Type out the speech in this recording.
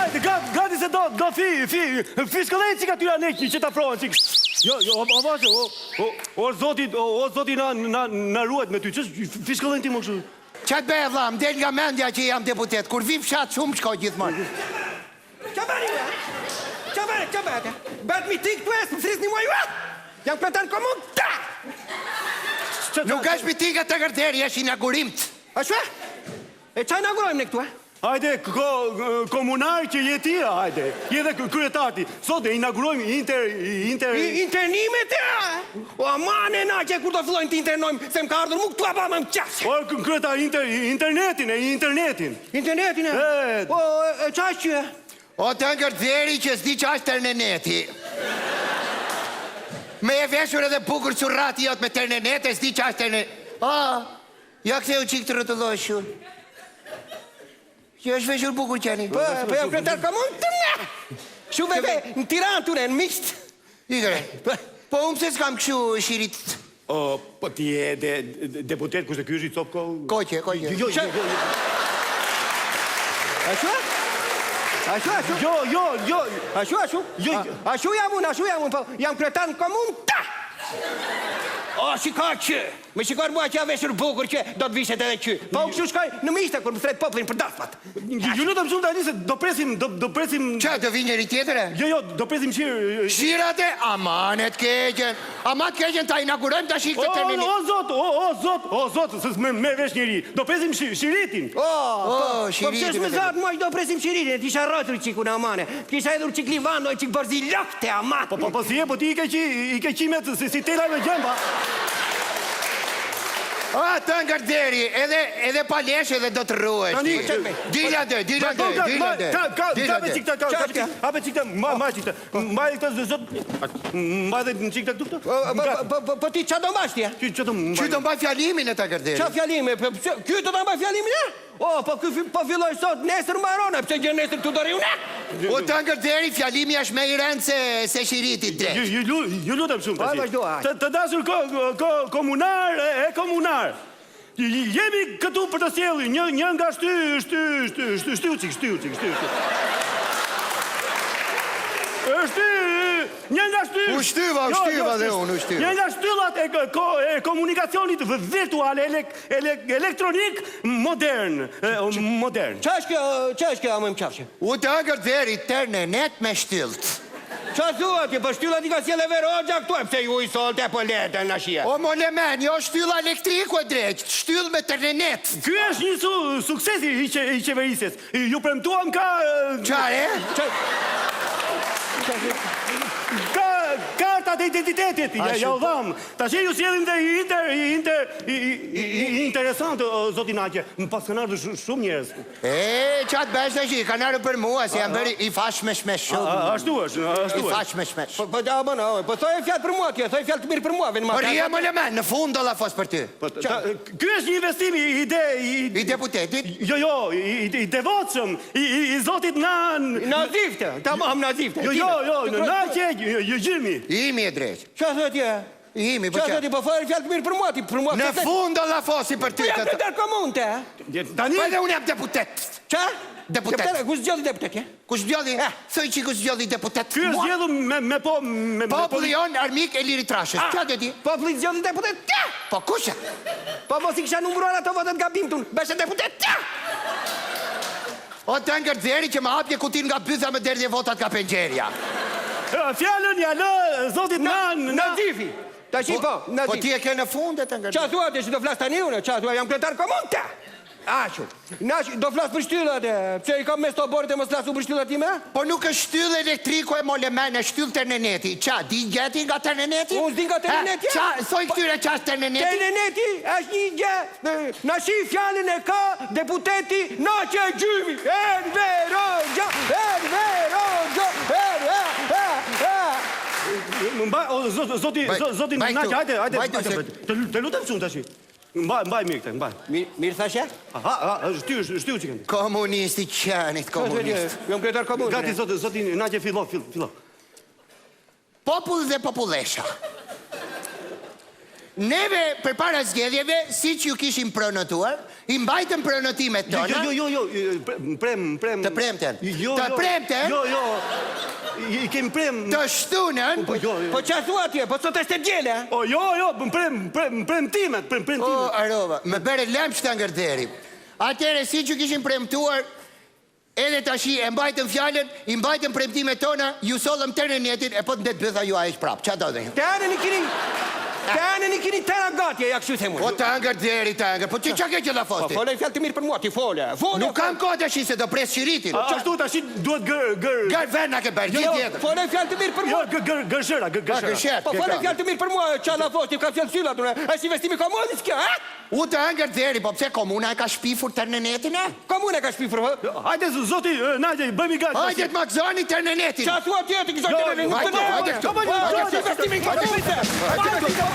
Hajde, gati se do fiskëllej që ka ty anek që t'afrohen që... Jo, avashe, o zoti na ruajt me ty, që fiskëllej ti më kështu? Qa të bëhe vlam, del nga mendja që jam deputet, kur vim fshat shumë shkoj gjithmonë. Qa bëri, qa bëte? Bëtë mi tik të esë, më frisni mua ju, jam kretar komun, ta! Nuk është mitinga të gërderi, është inaugurimt. A shue? E qa inaugurojmë në këtu, Hajde, komunar që jetia, hajde. Jede kryetati. Sot e inaugurojmë internimet, O, amane na që kur do fillojnë të internojmë, se më ka ardhur mu këtu aba më më qasë. O, kryeta, internetin. Internetin, O, e qa është që? O të ngërderi që s'di qa është tërneneti. Me e veshur edhe bukur surrati jot me tërnenet, e s'di qa është tërnenet. Ja këthe u qikë të rëtëlloj shumë. Që është veshur bukur qeni. Po jam kretar komun të ne. Shumë në Tiranë të ne, në miqt. Igre, po unë se s'kam këshu shirit. O, po ti e deputet, kushte kjo është i copë ko... Koqe. Jo. Ashu jam unë, po jam kretar në komun ta. O, shikar që, me shikar mua që ja veshur bukur që do të vishet edhe që. Po, kështu shkoj në mishte kur më thret poplin për dasmat. Ju lutëm shumë tani se do presim... Qa, do vi njëri tjetëre? Jo, do presim shirë... Shirate, amanet keqen. Amat keqen ta inaugurojmë ta shikë të termini. O, zot, se me vesh njëri. Do presim shiritin. Po, shiritin. pëse shme zot, mua që do presim shiritin, t'isha rëtër qiku në amane. T'isha edhur qik livano e qik barzilok të amat. Po, si e, po ti i ke qimet si tela me gjemba. Të ngërderi, edhe palesh edhe do të ruesh. Dila dhe. Kabe qikta, ma qikta. Ma e këta zot, ma dhe në qikta këtu këto? Po ti qa do mbash tje? Që do mbaj fjalimin e të ngërderi? Qa fjalimi? Kjo do të mbaj fjalimin e? O, po filloj sot, nesër mbarone, pëse gjë nesër të dori une? O të ngërderi, fjalimi është me i rëndë se shiritit drejt. Ju lutem shumë të dasur komunar. Jemi këtu për të sjellë, një nga shtyucik. Një nga U shtyva dhe unë, u shtyva. Një nga shtyllat e komunikacionit virtual, elektronik, modern. Qa është kjo, më më qafshë? U të ngërderi, ternenet me shtylt. Qa thua ti, për shtyllat i ka sjelle vero gja këtu, e pëse ju i solte po letën në shia? O, mo lemen, jo shtylla elektriku e drejt, shtyll me ternenet. Ky është një suksesi i qeverisjes. Ju premtuam ka... Qare? Kartat e identitetit, ja u dham. Ta që ju sjellim dhe interesant, zotin Aqe. Më pas kanë ardhur shumë njerëz. Qatë bësh dhe që i kanë ardhur për mua, se jam bërë i fashme shmesh shumë. Ashtu është. I fashme shmesh. Po thoj e fjallë për mua tje, thoj e fjallë të mirë për mua. Por je më lemen, në fund do la fos për ty. Ky është një investim I deputetit? Jo, i devotshëm, i zotit Nazifte, tamam Nazifte. Jo, na qeq, gjymi. Imi e drejt. Qa thë tje? Imi, Qa thë tje, po thoj e fjallë të mirë për mua, ti për mua. Në fund do la fosi për ty. Po jam kretar komun të, Tani? Po edhe unë jam deputet. Qa? Deputet. Kus zgjodhi deputet, je? Kus zgjodhi? Thoj që kus zgjodhi deputet. Ky është zgjedhur me populli jon armik e Liri Trashës. Qa dhe ti? Populli zgjodhi deputet, tja! Po kusha? Po mos i kisha numruar ato votet gabim tun, beshe deputet, tja! O të ngërderi që ma hapje kutin nga bytha me derdje votat ka pengjerja. Fjallën ja lë zotit Nazifi. Ta shi po, Nazifi. Po ti e ke në fundet të ngërderi. Qa thua të që do flas tani une? Qa thua jam kretar komun të? Ashu. Do flas për shtyllat e, pse i kam mes të oborit e mos flasu për shtyllat time? Po nuk është shtyll elektriku e molemen, e shtyll tërneneti. Qa, di gjeti nga tërneneti? Unë s'di nga tërneneti? Qa, thoj këtyre qa është tërneneti? Tërneneti është një gjë, na shi fjallin e ka deputeti na që gjymi. Enverogja. Zotin Naqe, hajde. Të lutem shumë tash. Mbaj mirë këtë, mbaj. Mirë thashe? Shtiu që këndi. Komunisti qenit, komunist. Jom kretar komunë. Gati, zotin Naqe, fillo. Popull dhe popullesha. Neve për para zgjedhjeve, si që ju kishim pronotuar, i mbajtëm pronotimet tona. Jo, prem. Të premten. Të premten? Jo, i kem prem. Të shtunën. Po që thua atje, po sot është e djele? Jo, prem timet. O, arova, me bere lem që të ngërderi. Atere, si që kishim premtuar, edhe tashi e mbajtëm fjallën, i mbajtëm premtimet tona, ju sollëm tërë në netin, e po të ndetë bëtha ju a ishë prapë. Qa do dhe? Të anën i kini tëra gati, ja kështu themu. Po të ngërderi, po që qa ke që la Po fosti? folej fjallë të mirë për mua, ti fole. Nuk kam kohë të shi se do pres qiritin. Ashtu tash duhet gër. Gër verna ke bërë, gjithë tjetër. Folej fjallë të mirë për mua. Jo, gërshëra. Gërshet. Po folej fjallë të mirë për mua, qa la fosti, ka fjallë sylla të në, është investimi komunës kjo, ha? U të ngërderi, po pse komuna e ka shpifur tërë në netin, e? Komune ka shpifur, hë? Hajde, zoti, Nagje, bëjmë i gati. Hajde të makzoni tërë në netin. Qa thua tjetë, kësoj të në Hajde këtu. investimi komunës.